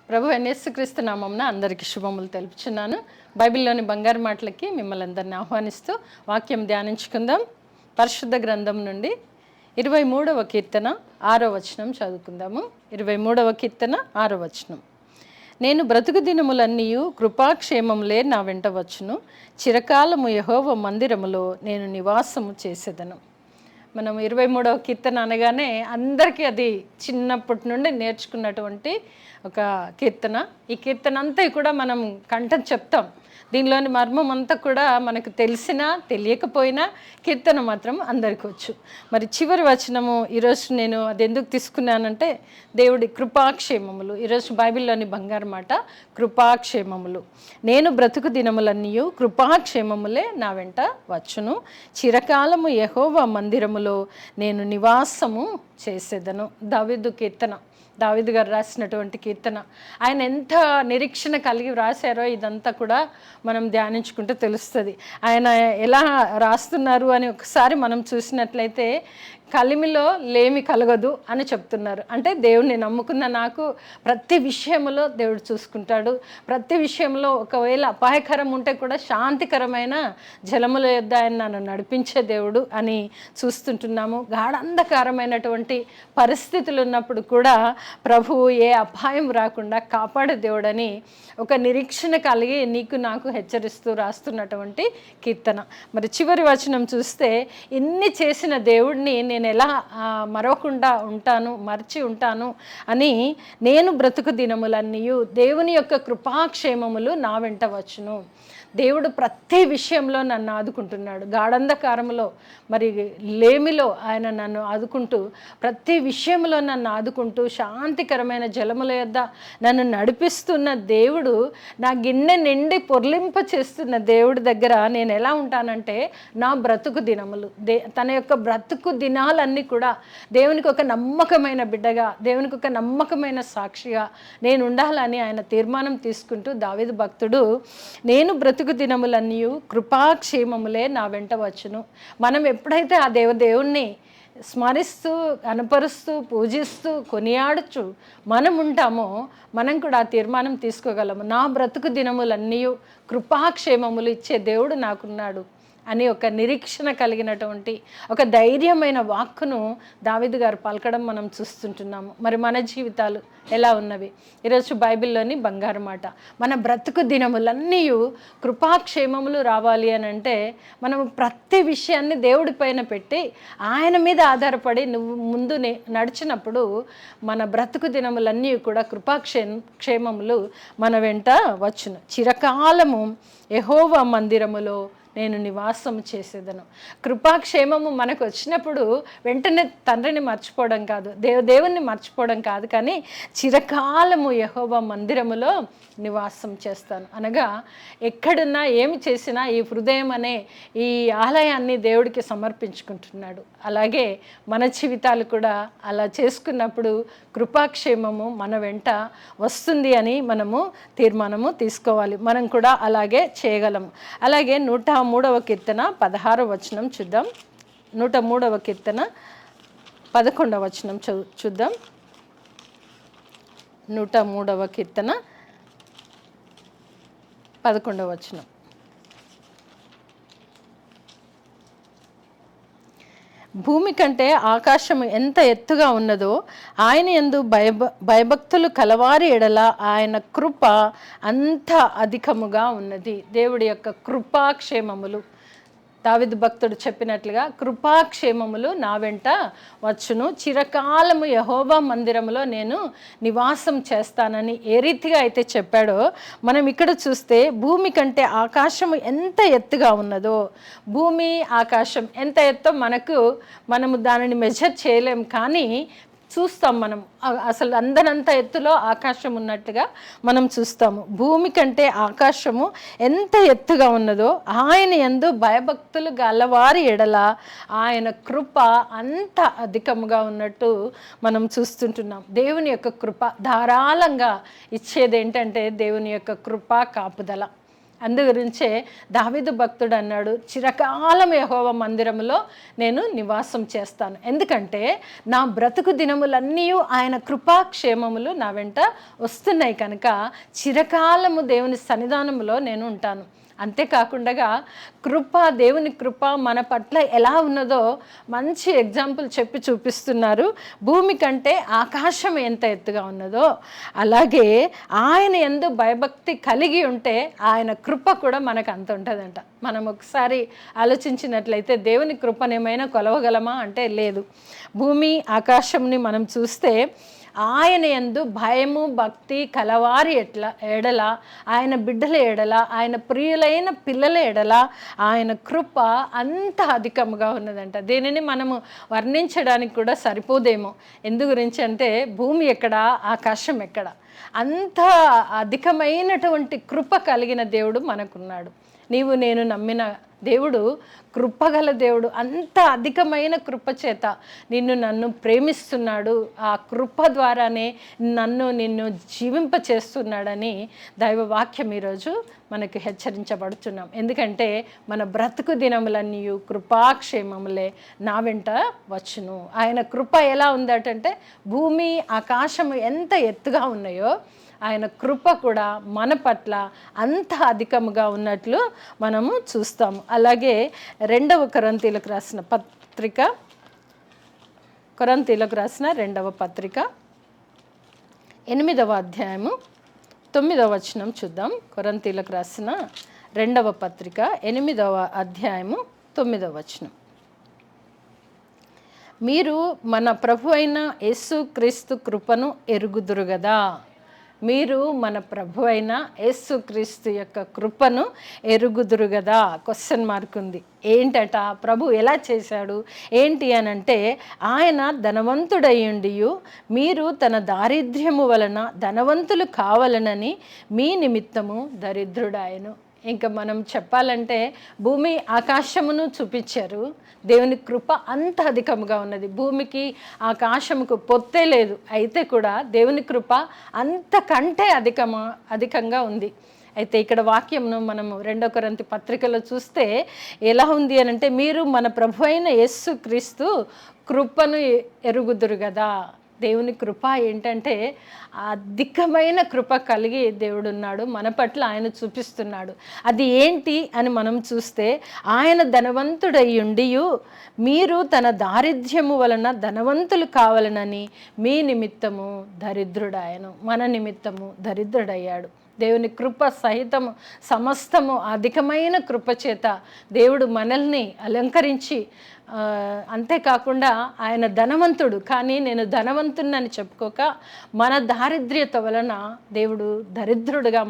ప్రభు అయిన యేసుక్రీస్తు నామమున అందరికీ శుభములు తెలుపుచున్నాను. బైబిల్లోని బంగారు మాటలకి మిమ్మల్ని అందరినీ ఆహ్వానిస్తూ వాక్యం ధ్యానించుకుందాం. పరిశుద్ధ గ్రంథం నుండి 23వ కీర్తన 6వ వచనం చదువుకుందాము. 23వ కీర్తన 6వ వచనం. నేను బ్రతుకు దినములన్నీయు కృపాక్షేమములే నా వెంట వచ్చును, చిరకాలము యెహోవా మందిరములో నేను నివాసము చేసేదను. మనం 23వ కీర్తన అనగానే అందరికీ అది చిన్నప్పటి నుండి నేర్చుకున్నటువంటి ఒక కీర్తన. ఈ కీర్తన అంతా కూడా మనం కంఠం చెప్తాం. దీనిలోని మర్మం అంతా కూడా మనకు తెలిసినా తెలియకపోయినా కీర్తన మాత్రం అందరికీ వచ్చు. మరి చివరి వచనము ఈరోజు నేను అది ఎందుకు తీసుకున్నానంటే దేవుడి కృపాక్షేమములు. ఈరోజు బైబిల్లోని బంగారు మాట కృపాక్షేమములు. నేను బ్రతుకు దినములన్నీయు కృపాక్షేమములే నా వెంట వచ్చును, చిరకాలము యెహోవా మందిరములో నేను నివాసము చేసేదను. దావీదు కీర్తన, దావీదు గారు రాసినటువంటి కీర్తన. ఆయన ఎంత నిరీక్షణ కలిగి రాశారో ఇదంతా కూడా మనం ధ్యానించుకుంటే తెలుస్తుంది. ఆయన ఎలా రాస్తున్నారు అని ఒకసారి మనం చూసినట్లయితే కలిమిలో లేమి కలగదు అని చెప్తున్నారు. అంటే దేవుణ్ణి నమ్ముకున్న నాకు ప్రతి విషయంలో దేవుడు చూసుకుంటాడు. ప్రతి విషయంలో ఒకవేళ అపాయకరం ఉంటే కూడా శాంతికరమైన జలముల యొద్ద ఆయన నన్ను నడిపించే దేవుడు అని చూస్తుంటున్నాము. గాఢంధకారమైనటువంటి పరిస్థితులు ఉన్నప్పుడు కూడా ప్రభువు ఏ అపాయం రాకుండా కాపాడే దేవుడని ఒక నిరీక్షణ కలిగి నీకు నాకు హెచ్చరిస్తూ రాస్తున్నటువంటి కీర్తన. మరి చివరి వచనం చూస్తే ఇన్ని చేసిన దేవుడిని నేను ఎలా మరవకుండా ఉంటాను, మర్చి ఉంటాను అని, నేను బ్రతుకు దినములన్నీయు దేవుని యొక్క కృపాక్షేమములు నా వెంట వచ్చును. దేవుడు ప్రతి విషయంలో నన్ను ఆదుకుంటున్నాడు. గాఢంధకారంలో మరి లేమిలో ఆయన నన్ను ఆదుకుంటూ, ప్రతి విషయంలో నన్ను ఆదుకుంటూ, శాంతికరమైన జలముల యొద్ద నన్ను నడిపిస్తున్న దేవుడు, నా గిన్నె నిండి పొర్లింప చేస్తున్న దేవుడి దగ్గర నేను ఎలా ఉంటానంటే నా బ్రతుకు దినములు, తన యొక్క బ్రతుకు దినాలన్నీ కూడా దేవునికి ఒక నమ్మకమైన బిడ్డగా, దేవునికి ఒక నమ్మకమైన సాక్షిగా నేను ఉండాలని ఆయన తీర్మానం తీసుకుంటూ దావీదు భక్తుడు, నేను బ్రతుకు దినములన్నీ కృపాక్షేమములే నా వెంట వచ్చును. మనం ఎప్పుడైతే ఆ దేవుణ్ణి స్మరిస్తూ, కనపరుస్తూ, పూజిస్తూ, కొనియాడుచు మనం ఉంటామో మనం కూడా ఆ తీర్మానం తీసుకోగలము. నా బ్రతుకు దినములన్నీ కృపాక్షేమములు ఇచ్చే దేవుడు నాకున్నాడు అని ఒక నిరీక్షణ కలిగినటువంటి ఒక ధైర్యమైన వాక్కును దావీదు గారు పలకడం మనం చూస్తుంటున్నాము. మరి మన జీవితాలు ఎలా ఉన్నవి? ఈరోజు బైబిల్లోని బంగారు మాట, మన బ్రతుకు దినములన్నీ కృపాక్షేమములు రావాలి అని అంటే మనము ప్రతి విషయాన్ని దేవుడి పైన పెట్టి ఆయన మీద ఆధారపడి నువ్వు ముందు నడిచినప్పుడు మన బ్రతుకు దినములన్నీ కూడా క్షేమములు మన వెంట వచ్చును. చిరకాలము యెహోవా మందిరములో నేను నివాసం చేసేదను. కృపాక్షేమము మనకు వచ్చినప్పుడు వెంటనే తండ్రిని మర్చిపోవడం కాదు, దేవుణ్ణి మర్చిపోవడం కాదు, కానీ చిరకాలము యెహోవా మందిరములో నివాసం చేస్తాను అనగా ఎక్కడున్నా ఏమి చేసినా ఈ హృదయం అనే ఈ ఆలయాన్ని దేవుడికి సమర్పించుకుంటున్నాడు. అలాగే మన జీవితాలు కూడా అలా చేసుకున్నప్పుడు కృపాక్షేమము మన వెంట వస్తుంది అని మనము తీర్మానము తీసుకోవాలి. మనం కూడా అలాగే చేయగలము. అలాగే 103వ కీర్తన 16వ వచనం చూద్దాం. 103వ కీర్తన 11వ వచనం చూద్దాం. 103వ కీర్తన 11వ వచనం. భూమి కంటే ఆకాశము ఎంత ఎత్తుగా ఉన్నదో ఆయన యందు భయభక్తులు కలవారి ఎడల ఆయన కృప అంత అధికముగా ఉన్నది. దేవుడి యొక్క కృపాక్షేమములు, దావీదు భక్తుడు చెప్పినట్లుగా కృపాక్షేమములు నా వెంట వచ్చును, చిరకాలము యెహోవా మందిరములో నేను నివాసం చేస్తానని ఏ రీతిగా అయితే చెప్పాడో మనం ఇక్కడ చూస్తే భూమి కంటే ఆకాశము ఎంత ఎత్తుగా ఉన్నదో, భూమి ఆకాశం ఎంత ఎత్తో మనము దానిని మెజర్ చేయలేం, కానీ చూస్తాం మనం అసలు అందనంత ఎత్తులో ఆకాశం ఉన్నట్టుగా మనం చూస్తాము. భూమి కంటే ఆకాశము ఎంత ఎత్తుగా ఉన్నదో ఆయన యందు భయభక్తులు గలవారి ఎడల ఆయన కృప అంత అధికముగా ఉన్నట్టు మనం చూస్తుంటున్నాం. దేవుని యొక్క కృప ధారాళంగా ఇచ్చేది ఏంటంటే దేవుని యొక్క కృప కాపుదల. అందుగురించే దావీదు భక్తుడు అన్నాడు, చిరకాలం యెహోవా మందిరములో నేను నివాసం చేస్తాను. ఎందుకంటే నా బ్రతుకు దినములన్నీ ఆయన కృపాక్షేమములు నా వెంట వస్తున్నాయి కనుక చిరకాలము దేవుని సన్నిధానంలో నేను ఉంటాను. అంతేకాకుండా దేవుని కృప మన పట్ల ఎలా ఉన్నదో మంచి ఎగ్జాంపుల్ చెప్పి చూపిస్తున్నారు. భూమి కంటే ఆకాశం ఎంత ఎత్తుగా ఉన్నదో అలాగే ఆయన యందు భయభక్తి కలిగి ఉంటే ఆయన కృప కూడా మనకు అంత ఉంటుందంట. మనం ఒకసారి ఆలోచించినట్లయితే దేవుని కృపను ఏమైనా కొలవగలమా అంటే లేదు. భూమి ఆకాశంని మనం చూస్తే ఆయన యందు భయము భక్తి కలవారి ఎడల, ఆయన బిడ్డల ఎడల, ఆయన ప్రియులైన పిల్లల ఎడల ఆయన కృప అంత అధికముగా ఉన్నదంట. దీనిని మనము వర్ణించడానికి కూడా సరిపోదేమో. ఎందు గురించి అంటే భూమి ఎక్కడ, ఆకాశం ఎక్కడ, అంత అధికమైనటువంటి కృప కలిగిన దేవుడు మనకున్నాడు. నీవు నేను నమ్మిన దేవుడు కృపగల దేవుడు. అంత అధికమైన కృప చేత నన్ను ప్రేమిస్తున్నాడు. ఆ కృప ద్వారానే నిన్ను జీవింపచేస్తున్నాడని దైవ వాక్యం ఈరోజు మనకు హెచ్చరించబడుతున్నాం. ఎందుకంటే మన బ్రతుకు దినములన్నీ కృపాక్షేమములే నా వెంట వచ్చును. ఆయన కృప ఎలా ఉందటంటే భూమి ఆకాశము ఎంత ఎత్తుగా ఉన్నాయో ఆయన కృప కూడా మన పట్ల అంత అధికముగా ఉన్నట్లు మనము చూస్తాము. అలాగే 2వ కొరింథీయులకు రాసిన పత్రిక, కొరింథీయులకు రాసిన 2వ పత్రిక 8వ అధ్యాయము 9వ వచనం చూద్దాం. కొరింథీయులకు రాసిన 2వ పత్రిక 8వ అధ్యాయము 9వ వచనం. మీరు మన ప్రభు అయిన యేసుక్రీస్తు కృపను ఎరుగుదురు గదా. మీరు మన ప్రభు అయిన యేసుక్రీస్తు యొక్క కృపను ఎరుగుదురు కదా. క్వశ్చన్ మార్క్ ఉంది. ఏంటట ప్రభు ఎలా చేశాడు ఏంటి అని అంటే, ఆయన ధనవంతుడయ్యుండియు మీరు తన దారిద్ర్యము వలన ధనవంతులు కావాలనని మీ నిమిత్తము దరిద్రుడాయను. ఇంకా మనం చెప్పాలంటే భూమి ఆకాశమును చూపించారు. దేవుని కృప అంత అధికముగా ఉన్నది. భూమికి ఆకాశముకు పొత్తే లేదు. అయితే కూడా దేవుని కృప అంతకంటే అధికంగా ఉంది. అయితే ఇక్కడ వాక్యంను మనము 2వ కొరింథీ పత్రికలో చూస్తే ఎలా ఉంది అని అంటే, మీరు మన ప్రభు అయిన యేసుక్రీస్తు కృపను ఎరుగుదురు కదా. దేవుని కృప ఏంటంటే అధికమైన కృప కలిగి దేవుడు ఉన్నాడు, మన పట్ల ఆయన చూపిస్తున్నాడు. అది ఏంటి అని మనం చూస్తే, ఆయన ధనవంతుడయ్యుండియు మీరు తన దారిద్ర్యము వలన ధనవంతులు కావాలనని మీ నిమిత్తము దరిద్రుడాయను. మన నిమిత్తము దరిద్రుడయ్యాడు. దేవుని కృప సహితము సమస్తము అధికమైన కృప చేత దేవుడు మనల్ని అలంకరించి, అంతేకాకుండా ఆయన ధనవంతుడు కానీ నేను ధనవంతుడిని చెప్పుకోక మన దారిద్ర్యత వలన దేవుడు దరిద్రుడుగా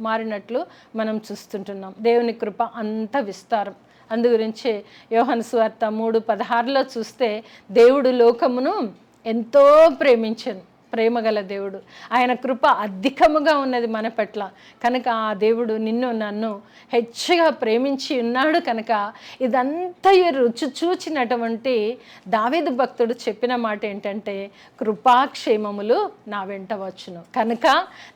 మారినట్లు మనం చూస్తుంటున్నాం. దేవుని కృప అంత విస్తారం. అందుగురించి యోహాను సువార్త 3:16లో చూస్తే, దేవుడు లోకమును ఎంతో ప్రేమించెను. ప్రేమగల దేవుడు, ఆయన కృప అధికముగా ఉన్నది మన పట్ల. కనుక ఆ దేవుడు నిన్ను నన్ను హెచ్చుగా ప్రేమించి ఉన్నాడు. కనుక ఇదంతా రుచి చూచినటువంటి దావీదు భక్తుడు చెప్పిన మాట ఏంటంటే, కృపాక్షేమములు నా వెంట వచ్చును కనుక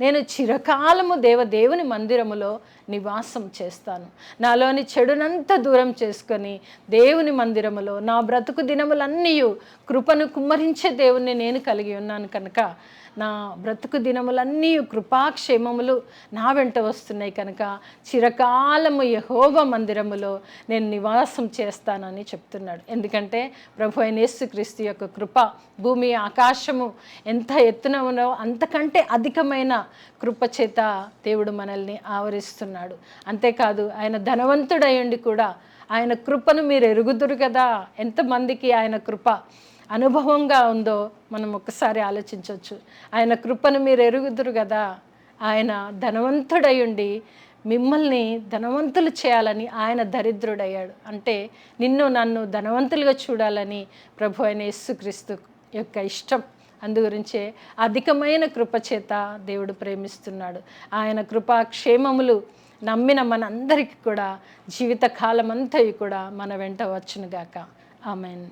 నేను చిరకాలము దేవుని మందిరములో నివాసం చేస్తాను. నాలోని చెడునంతా దూరం చేసుకొని దేవుని మందిరములో నా బ్రతుకు దినములన్నీ కృపను కుమ్మరించే దేవుణ్ణి నేను కలిగి ఉన్నాను. కనుక నా బ్రతుకు దినములన్నీ కృపాక్షేమములు నా వెంట వస్తున్నాయి. కనుక చిరకాలము యెహోవా మందిరములో నేను నివాసం చేస్తానని చెప్తున్నాడు. ఎందుకంటే ప్రభు అయిన యేసుక్రీస్తు యొక్క కృప భూమి ఆకాశము ఎంత ఎత్తున ఉన్నో అంతకంటే అధికమైన కృప చేత దేవుడు మనల్ని ఆవరిస్తున్నాడు. అంతేకాదు ఆయన ధనవంతుడయ్యుండి కూడా ఆయన కృపను మీరు ఎరుగుదురు కదా. ఎంతమందికి ఆయన కృప అనుభవంగా ఉందో మనం ఒక్కసారి ఆలోచించవచ్చు. ఆయన కృపను మీరు ఎరుగుదురు కదా. ఆయన ధనవంతుడయ్యుండి మిమ్మల్ని ధనవంతులు చేయాలని ఆయన దరిద్రుడయ్యాడు. అంటే నిన్ను నన్ను ధనవంతులుగా చూడాలని ప్రభు అయిన యేసుక్రీస్తు యొక్క ఇష్టం. అందుగురించే అధికమైన కృప చేత దేవుడు ప్రేమిస్తున్నాడు. ఆయన కృపా క్షేమములు నమ్మిన మనందరికీ కూడా జీవితకాలం అంతా కూడా మన వెంట వచ్చునుగాక. ఆమెన్.